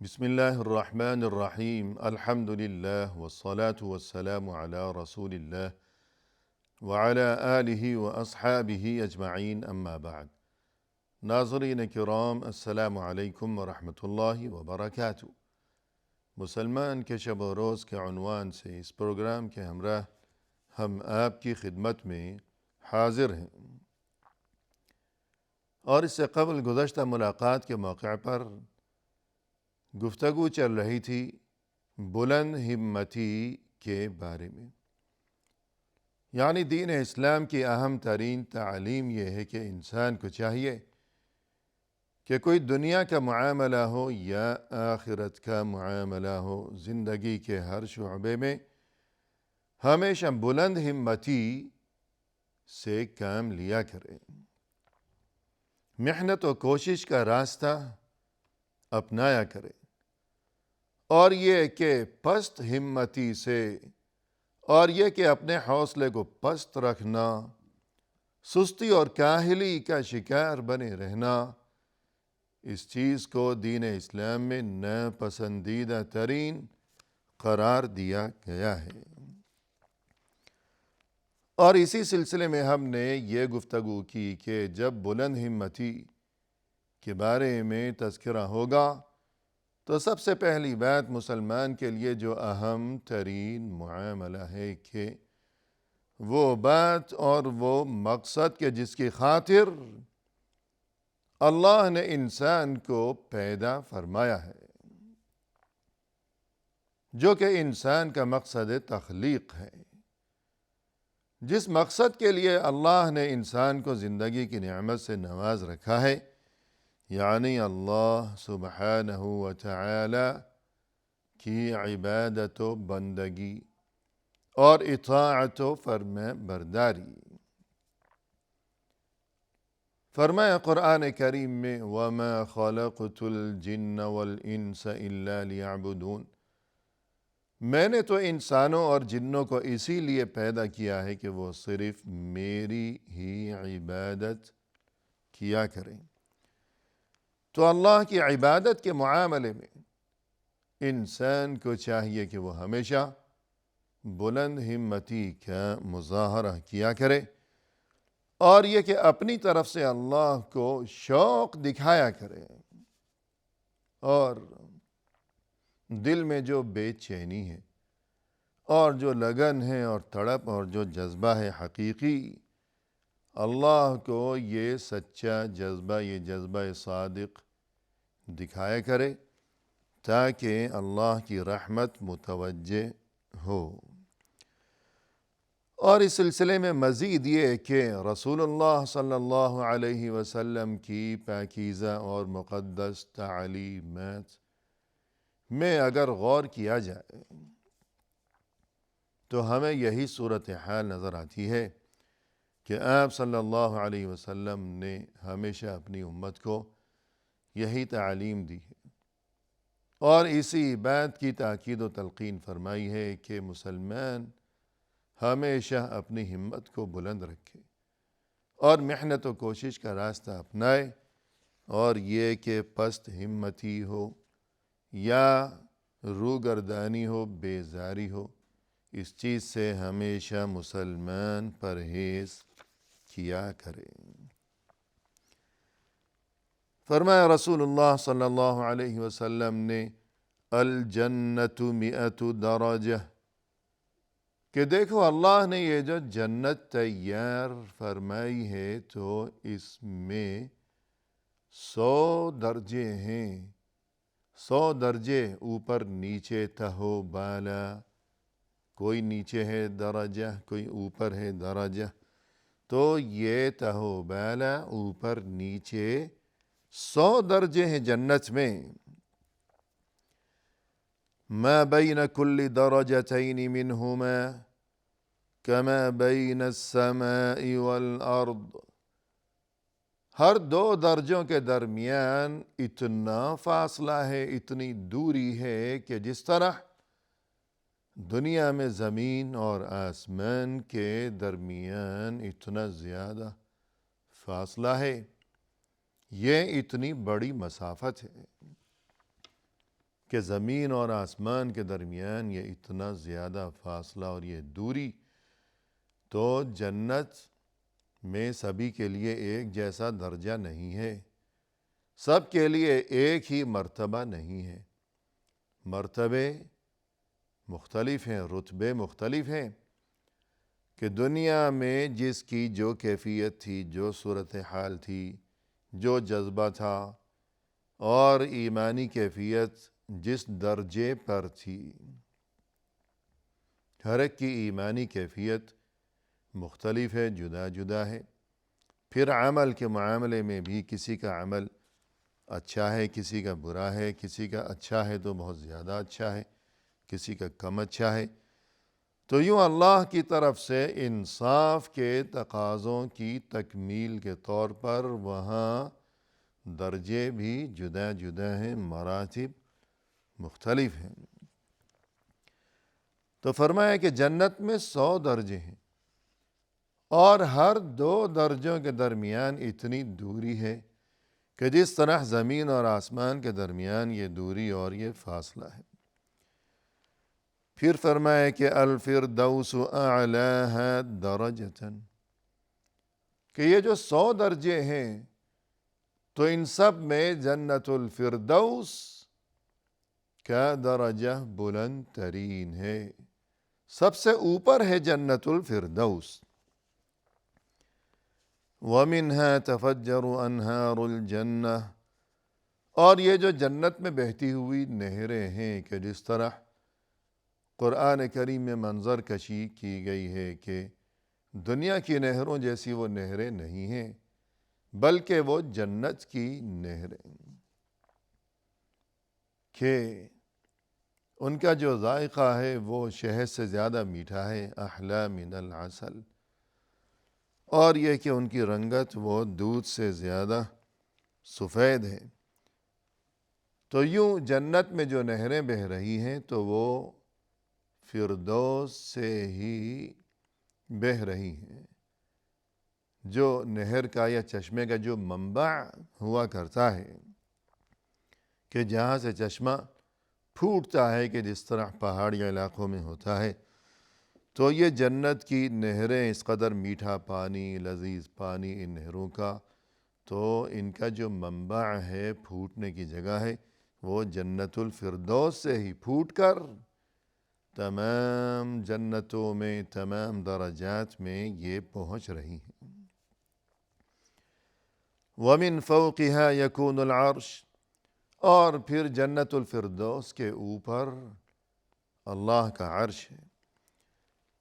بسم الله الرحمن الرحيم الحمد لله والصلاة والسلام على رسول الله وعلى آله وأصحابه أجمعين أما بعد ناظرین کرام السلام علیکم ورحمۃ اللہ وبرکاتہ۔ مسلمان کے شب و روز کے عنوان سے اس پروگرام کے ہمراہ ہم آپ کی خدمت میں حاضر ہیں، اور اس سے قبل گزشتہ ملاقات کے موقع پر گفتگو چل رہی تھی بلند ہمتی کے بارے میں۔ یعنی دین اسلام کی اہم ترین تعلیم یہ ہے کہ انسان کو چاہیے کہ کوئی دنیا کا معاملہ ہو یا آخرت کا معاملہ ہو، زندگی کے ہر شعبے میں ہمیشہ بلند ہمتی سے کام لیا کرے، محنت و کوشش کا راستہ اپنایا کرے، اور یہ کہ پست ہمتی سے اور یہ کہ اپنے حوصلے کو پست رکھنا، سستی اور کاہلی کا شکار بنے رہنا، اس چیز کو دین اسلام میں ناپسندیدہ ترین قرار دیا گیا ہے۔ اور اسی سلسلے میں ہم نے یہ گفتگو کی کہ جب بلند ہمتی کے بارے میں تذکرہ ہوگا تو سب سے پہلی بات مسلمان کے لیے جو اہم ترین معاملہ ہے کہ وہ بات اور وہ مقصد کہ جس کی خاطر اللہ نے انسان کو پیدا فرمایا ہے، جو کہ انسان کا مقصد تخلیق ہے، جس مقصد کے لیے اللہ نے انسان کو زندگی کی نعمت سے نواز رکھا ہے، یعنی اللہ سبحانہ و تعالی کی عبادت و بندگی اور اطاعت و فرما برداری۔ فرمایا قرآن کریم میں وَمَا خَلَقْتُ الْجِنَّ وَالْإِنسَ إِلَّا لِيَعْبُدُونَ، میں نے تو انسانوں اور جنوں کو اسی لیے پیدا کیا ہے کہ وہ صرف میری ہی عبادت کیا کریں۔ تو اللہ کی عبادت کے معاملے میں انسان کو چاہیے کہ وہ ہمیشہ بلند ہمتی کا مظاہرہ کیا کرے، اور یہ کہ اپنی طرف سے اللہ کو شوق دکھایا کرے، اور دل میں جو بے چینی ہے اور جو لگن ہے اور تڑپ اور جو جذبہ ہے حقیقی، اللہ کو یہ سچا جذبہ، یہ جذبہ صادق دکھایا کرے تاکہ اللہ کی رحمت متوجہ ہو۔ اور اس سلسلے میں مزید یہ کہ رسول اللہ صلی اللہ علیہ وسلم کی پاکیزہ اور مقدس تعلیمات میں اگر غور کیا جائے تو ہمیں یہی صورتحال نظر آتی ہے کہ آپ صلی اللہ علیہ وسلم نے ہمیشہ اپنی امت کو یہی تعلیم دی ہے، اور اسی بات کی تاکید و تلقین فرمائی ہے کہ مسلمان ہمیشہ اپنی ہمت کو بلند رکھے اور محنت و کوشش کا راستہ اپنائے، اور یہ کہ پست ہمتی ہو یا روگردانی ہو، بیزاری ہو، اس چیز سے ہمیشہ مسلمان پرہیز کیا کرے۔ فرمایا رسول اللہ صلی اللہ علیہ وسلم نے الجنت 100 درجہ، کہ دیکھو اللہ نے یہ جو جنت تیار فرمائی ہے تو اس میں 100 درجے ہیں، 100 درجے، اوپر نیچے تہو بالا، کوئی نیچے ہے درجہ، کوئی اوپر ہے درجہ، تو یہ تہو بالا اوپر نیچے 100 درجے ہیں جنت میں۔ ما بین کل درجتین منہما کما بین السماء والارض، ہر 2 درجوں کے درمیان اتنا فاصلہ ہے، اتنی دوری ہے کہ جس طرح دنیا میں زمین اور آسمان کے درمیان اتنا زیادہ فاصلہ ہے، یہ اتنی بڑی مسافت ہے۔ کہ زمین اور آسمان کے درمیان یہ اتنا زیادہ فاصلہ اور یہ دوری، تو جنت میں سبھی کے لیے ایک جیسا درجہ نہیں ہے، سب کے لیے ایک ہی مرتبہ نہیں ہے، مرتبے مختلف ہیں، رتبے مختلف ہیں، کہ دنیا میں جس کی جو کیفیت تھی، جو صورتحال تھی، جو جذبہ تھا، اور ایمانی کیفیت جس درجے پر تھی، ہر ایک کی ایمانی کیفیت مختلف ہے، جدا جدا ہے۔ پھر عمل کے معاملے میں بھی کسی کا عمل اچھا ہے، کسی کا برا ہے، کسی کا اچھا ہے تو بہت زیادہ اچھا ہے، کسی کا کم اچھا ہے۔ تو یوں اللہ کی طرف سے انصاف کے تقاضوں کی تکمیل کے طور پر وہاں درجے بھی جدا جدا ہیں، مراتب مختلف ہیں۔ تو فرمایا کہ جنت میں 100 درجے ہیں، اور ہر 2 درجوں کے درمیان اتنی دوری ہے کہ جس طرح زمین اور آسمان کے درمیان یہ دوری اور یہ فاصلہ ہے۔ پھر فرمایا کہ الفردوس اعلاها درجتاً، کہ یہ جو 100 درجے ہیں تو ان سب میں جنت الفردوس کا درجہ بلند ترین ہے، سب سے اوپر ہے جنت الفردوس۔ وَمِنْهَا تَفَجَّرُ أَنْهَارُ الْجَنَّةِ، اور یہ جو جنت میں بہتی ہوئی نہریں ہیں کہ جس طرح قرآن کریم میں منظر کشی کی گئی ہے کہ دنیا کی نہروں جیسی وہ نہریں نہیں ہیں، بلکہ وہ جنت کی نہریں، کہ ان کا جو ذائقہ ہے وہ شہد سے زیادہ میٹھا ہے، احلی من العسل، اور یہ کہ ان کی رنگت وہ دودھ سے زیادہ سفید ہے۔ تو یوں جنت میں جو نہریں بہہ رہی ہیں تو وہ فردوس سے ہی بہہ رہی ہیں۔ جو نہر کا یا چشمے کا جو منبع ہوا کرتا ہے، کہ جہاں سے چشمہ پھوٹتا ہے کہ جس طرح پہاڑی علاقوں میں ہوتا ہے، تو یہ جنت کی نہریں، اس قدر میٹھا پانی، لذیذ پانی ان نہروں کا، تو ان کا جو منبع ہے، پھوٹنے کی جگہ ہے، وہ جنت الفردوس سے ہی پھوٹ کر تمام جنتوں میں، تمام درجات میں یہ پہنچ رہی ہیں۔ وَمِن فَوْقِهَا يَكُونُ الْعَرْشِ، اور پھر جنت الفردوس کے اوپر اللہ کا عرش ہے۔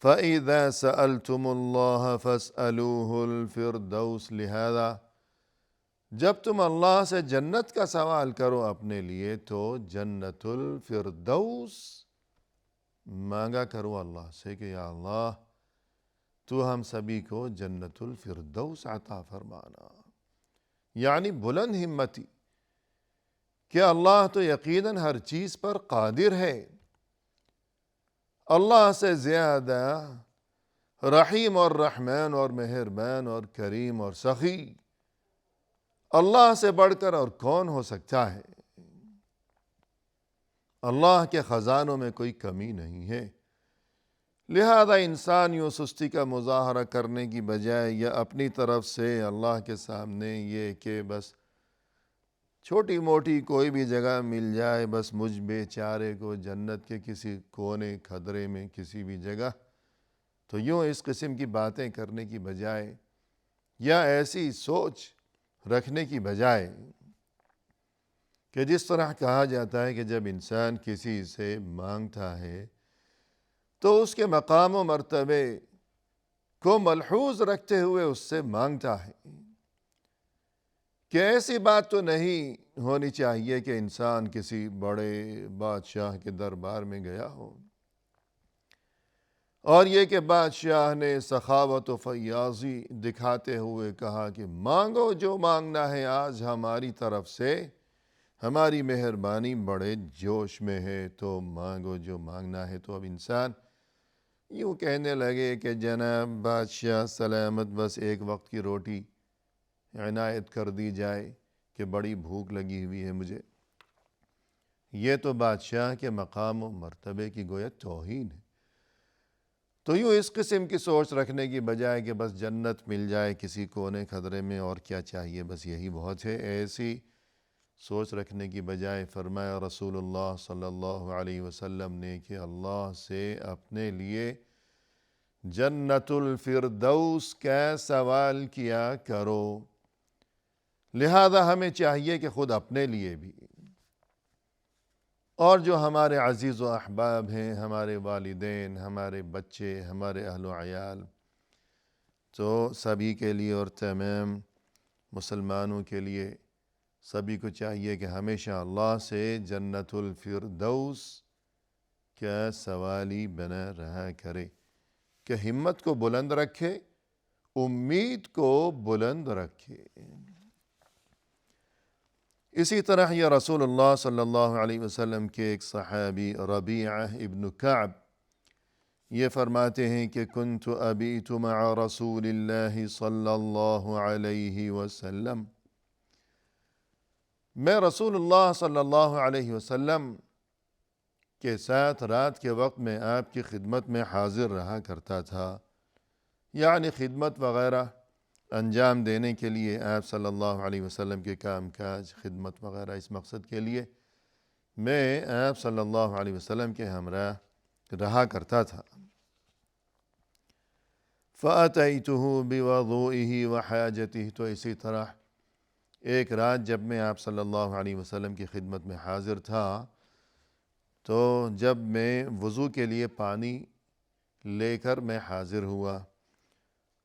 فَإِذَا سَأَلْتُمُ اللَّهَ فَاسْأَلُوهُ الْفِرْدَوْسَ، لہذا جب تم اللہ سے جنت کا سوال کرو اپنے لیے تو جنت الفردوس مانگا کرو اللہ سے کہ یا اللہ تو ہم سبھی کو جنت الفردوس عطا فرمانا، یعنی بلند ہمتی، کہ اللہ تو یقیناً ہر چیز پر قادر ہے، اللہ سے زیادہ رحیم اور رحمان اور مہربان اور کریم اور سخی اللہ سے بڑھ کر اور کون ہو سکتا ہے؟ اللہ کے خزانوں میں کوئی کمی نہیں ہے۔ لہذا انسان یوں سستی کا مظاہرہ کرنے کی بجائے یا اپنی طرف سے اللہ کے سامنے یہ کہ بس چھوٹی موٹی کوئی بھی جگہ مل جائے، بس مجھ بیچارے کو جنت کے کسی کونے کھدرے میں کسی بھی جگہ، تو یوں اس قسم کی باتیں کرنے کی بجائے یا ایسی سوچ رکھنے کی بجائے کہ جس طرح کہا جاتا ہے کہ جب انسان کسی سے مانگتا ہے تو اس کے مقام و مرتبے کو ملحوظ رکھتے ہوئے اس سے مانگتا ہے، کہ ایسی بات تو نہیں ہونی چاہیے کہ انسان کسی بڑے بادشاہ کے دربار میں گیا ہو اور یہ کہ بادشاہ نے سخاوت و فیاضی دکھاتے ہوئے کہا کہ مانگو جو مانگنا ہے آج ہماری طرف سے، ہماری مہربانی بڑے جوش میں ہے، تو مانگو جو مانگنا ہے۔ تو اب انسان یوں کہنے لگے کہ جناب بادشاہ سلامت، بس ایک وقت کی روٹی عنایت کر دی جائے کہ بڑی بھوک لگی ہوئی ہے مجھے، یہ تو بادشاہ کے مقام و مرتبے کی گویا توہین ہے۔ تو یوں اس قسم کی سوچ رکھنے کی بجائے کہ بس جنت مل جائے کسی کونے خدرے میں اور کیا چاہیے، بس یہی بہت ہے، ایسی سوچ رکھنے کی بجائے فرمایا رسول اللہ صلی اللہ علیہ وسلم نے کہ اللہ سے اپنے لیے جنت الفردوس کا سوال کیا کرو۔ لہذا ہمیں چاہیے کہ خود اپنے لیے بھی اور جو ہمارے عزیز و احباب ہیں، ہمارے والدین، ہمارے بچے، ہمارے اہل و عیال، تو سبھی کے لیے اور تمام مسلمانوں کے لیے سبھی کو چاہیے کہ ہمیشہ اللہ سے جنت الفردوس کا سوالی بنا رہا کرے، کہ ہمت کو بلند رکھے، امید کو بلند رکھے۔ اسی طرح یہ رسول اللہ صلی اللہ علیہ وسلم کے ایک صحابی ربیعہ ابن کعب یہ فرماتے ہیں کہ کنت ابیت مع رسول اللہ صلی اللہ علیہ وسلم، میں رسول اللہ صلی اللہ علیہ وسلم کے ساتھ رات کے وقت میں آپ کی خدمت میں حاضر رہا کرتا تھا، یعنی خدمت وغیرہ انجام دینے کے لیے آپ صلی اللہ علیہ وسلم کے کام کاج، خدمت وغیرہ، اس مقصد کے لیے میں آپ صلی اللہ علیہ وسلم کے ہمراہ رہا کرتا تھا۔ فَأَتَيْتُهُ بِوَضُوئِهِ وَحَاجَتِهِ، تو اسی طرح ایک رات جب میں آپ صلی اللہ علیہ وسلم کی خدمت میں حاضر تھا تو جب میں وضو کے لیے پانی لے کر میں حاضر ہوا،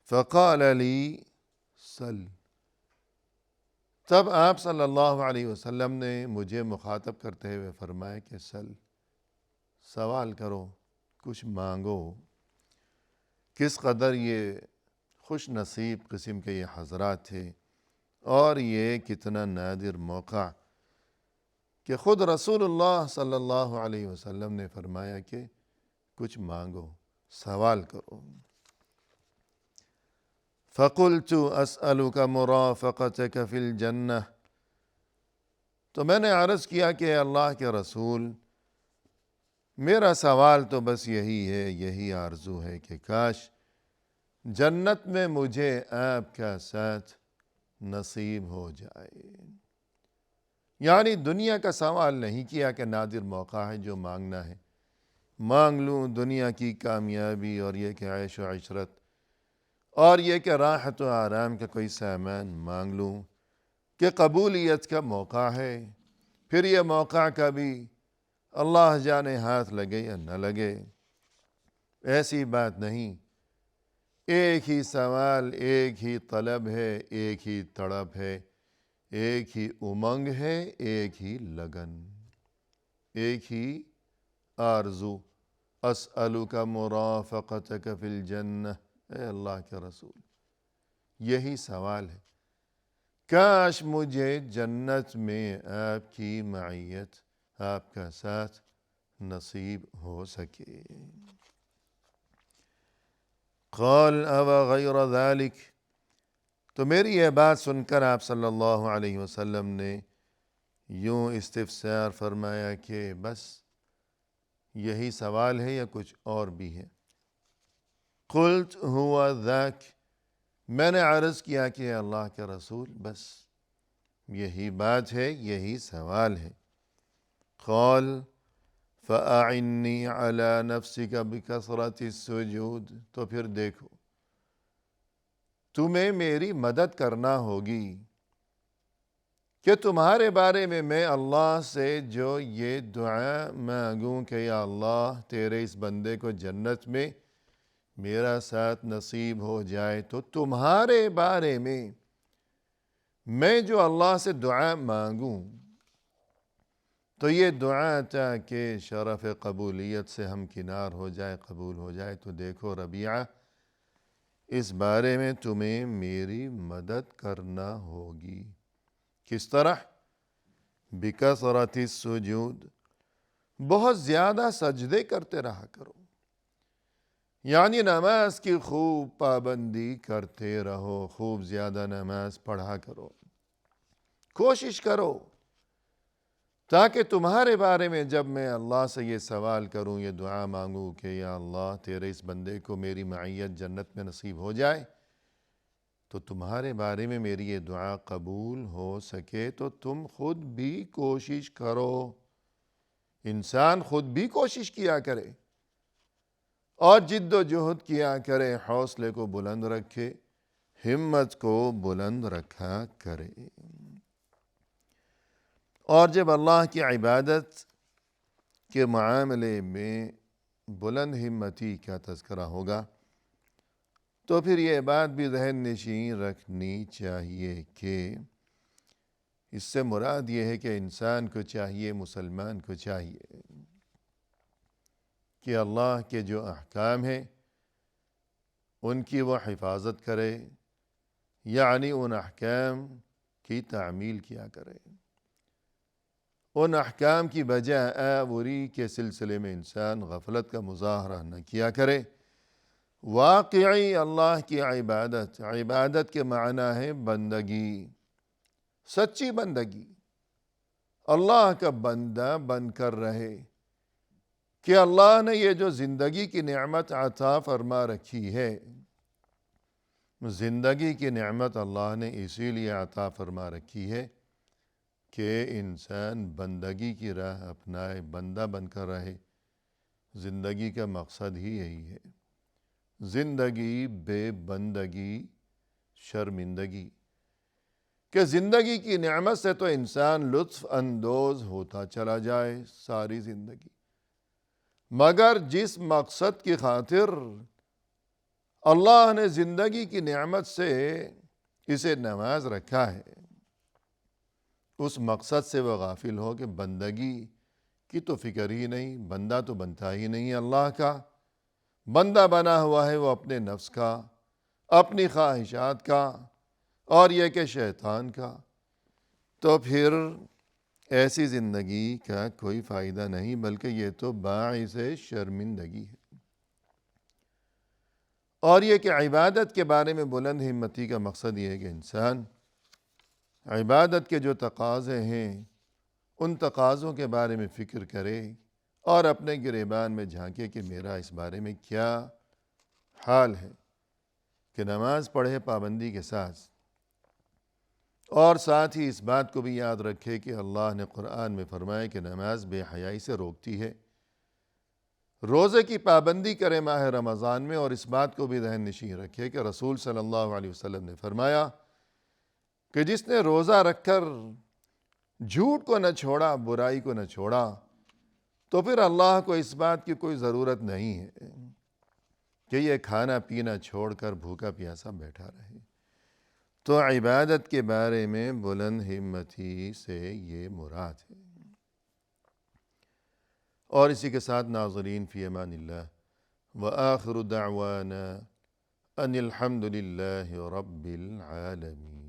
فقال لی سل، تب آپ صلی اللہ علیہ وسلم نے مجھے مخاطب کرتے ہوئے فرمایا کہ سل، سوال کرو، کچھ مانگو۔ کس قدر یہ خوش نصیب قسم کے یہ حضرات تھے، اور یہ کتنا نادر موقع کہ خود رسول اللہ صلی اللہ علیہ وسلم نے فرمایا کہ کچھ مانگو، سوال کرو۔ فَقُلْتُ أَسْأَلُكَ مُرَافَقَتَكَ فِي الْجَنَّةِ، تو میں نے عرض کیا کہ اللہ کے رسول، میرا سوال تو بس یہی ہے، یہی آرزو ہے کہ کاش جنت میں مجھے آپ کا ساتھ نصیب ہو جائے۔ یعنی دنیا کا سوال نہیں کیا کہ نادر موقع ہے جو مانگنا ہے، مانگ لوں دنیا کی کامیابی اور یہ کہ عیش و عشرت اور یہ کہ راحت و آرام کا کوئی سامان مانگ لوں، کہ قبولیت کا موقع ہے، پھر یہ موقع کبھی اللہ جانے ہاتھ لگے یا نہ لگے، ایسی بات نہیں۔ ایک ہی سوال، ایک ہی طلب ہے، ایک ہی تڑپ ہے، ایک ہی امنگ ہے، ایک ہی لگن، ایک ہی آرزو، اسألک مرافقتک فی الجنہ، اے اللہ کے رسول، یہی سوال ہے، کاش مجھے جنت میں آپ کی معیت، آپ کا ساتھ نصیب ہو سکے۔ قال او غیر ذلک، تو میری یہ بات سن کر آپ صلی اللہ علیہ وسلم نے یوں استفسار فرمایا کہ بس یہی سوال ہے یا کچھ اور بھی ہے؟ قلت ہوا ذاک، میں نے عرض کیا کہ اللہ کے رسول بس یہی بات ہے، یہی سوال ہے۔ قال فَأَعِنِّي عَلَى نَفْسِكَ بِكَثْرَةِ السُّجُودِ، تو پھر دیکھو تمہیں میری مدد کرنا ہوگی کہ تمہارے بارے میں اللہ سے جو یہ دعا مانگوں کہ یا اللہ تیرے اس بندے کو جنت میں میرا ساتھ نصیب ہو جائے، تو تمہارے بارے میں جو اللہ سے دعا مانگوں تو یہ دعا تاکہ شرف قبولیت سے ہم کنار ہو جائے، قبول ہو جائے، تو دیکھو ربیعہ اس بارے میں تمہیں میری مدد کرنا ہوگی۔ کس طرح؟ بکثرت السجود، بہت زیادہ سجدے کرتے رہا کرو، یعنی نماز کی خوب پابندی کرتے رہو، خوب زیادہ نماز پڑھا کرو، کوشش کرو تاکہ تمہارے بارے میں جب میں اللہ سے یہ سوال کروں، یہ دعا مانگوں کہ یا اللہ تیرے اس بندے کو میری معیت جنت میں نصیب ہو جائے، تو تمہارے بارے میں میری یہ دعا قبول ہو سکے تو تم خود بھی کوشش کرو، انسان خود بھی کوشش کیا کرے اور جد و جہد کیا کرے، حوصلے کو بلند رکھے، ہمت کو بلند رکھا کرے۔ اور جب اللہ کی عبادت کے معاملے میں بلند ہمتی کا تذکرہ ہوگا تو پھر یہ بات بھی ذہن نشین رکھنی چاہیے کہ اس سے مراد یہ ہے کہ انسان کو چاہیے، مسلمان کو چاہیے کہ اللہ کے جو احکام ہیں ان کی وہ حفاظت کرے، یعنی ان احکام کی تعمیل کیا کرے، ان احکام کی بجا آوری کے سلسلے میں انسان غفلت کا مظاہرہ نہ کیا کرے۔ واقعی اللہ کی عبادت کے معنی ہے بندگی، سچی بندگی، اللہ کا بندہ بن کر رہے کہ اللہ نے یہ جو زندگی کی نعمت عطا فرما رکھی ہے، زندگی کی نعمت اللہ نے اسی لیے عطا فرما رکھی ہے کہ انسان بندگی کی راہ اپنائے، بندہ بن کر رہے۔ زندگی کا مقصد ہی یہی ہے، زندگی بے بندگی شرمندگی، کہ زندگی کی نعمت سے تو انسان لطف اندوز ہوتا چلا جائے ساری زندگی، مگر جس مقصد کی خاطر اللہ نے زندگی کی نعمت سے اسے نواز رکھا ہے، اس مقصد سے وہ غافل ہو کہ بندگی کی تو فکر ہی نہیں، بندہ تو بنتا ہی نہیں اللہ کا، بندہ بنا ہوا ہے وہ اپنے نفس کا، اپنی خواہشات کا، اور یہ کہ شیطان کا، تو پھر ایسی زندگی کا کوئی فائدہ نہیں، بلکہ یہ تو باعث شرمندگی ہے۔ اور یہ کہ عبادت کے بارے میں بلند ہمتی کا مقصد یہ ہے کہ انسان عبادت کے جو تقاضے ہیں ان تقاضوں کے بارے میں فکر کرے اور اپنے گریبان میں جھانکے کہ میرا اس بارے میں کیا حال ہے، کہ نماز پڑھے پابندی کے ساتھ، اور ساتھ ہی اس بات کو بھی یاد رکھے کہ اللہ نے قرآن میں فرمایا کہ نماز بے حیائی سے روکتی ہے، روزے کی پابندی کرے ماہ رمضان میں، اور اس بات کو بھی ذہن نشین رکھے کہ رسول صلی اللہ علیہ وسلم نے فرمایا کہ جس نے روزہ رکھ کر جھوٹ کو نہ چھوڑا، برائی کو نہ چھوڑا، تو پھر اللہ کو اس بات کی کوئی ضرورت نہیں ہے کہ یہ کھانا پینا چھوڑ کر بھوکا پیاسا بیٹھا رہے۔ تو عبادت کے بارے میں بلند ہمتی سے یہ مراد ہے۔ اور اسی کے ساتھ ناظرین فی امان اللہ، وآخر دعوانا ان الحمد للہ رب العالمین۔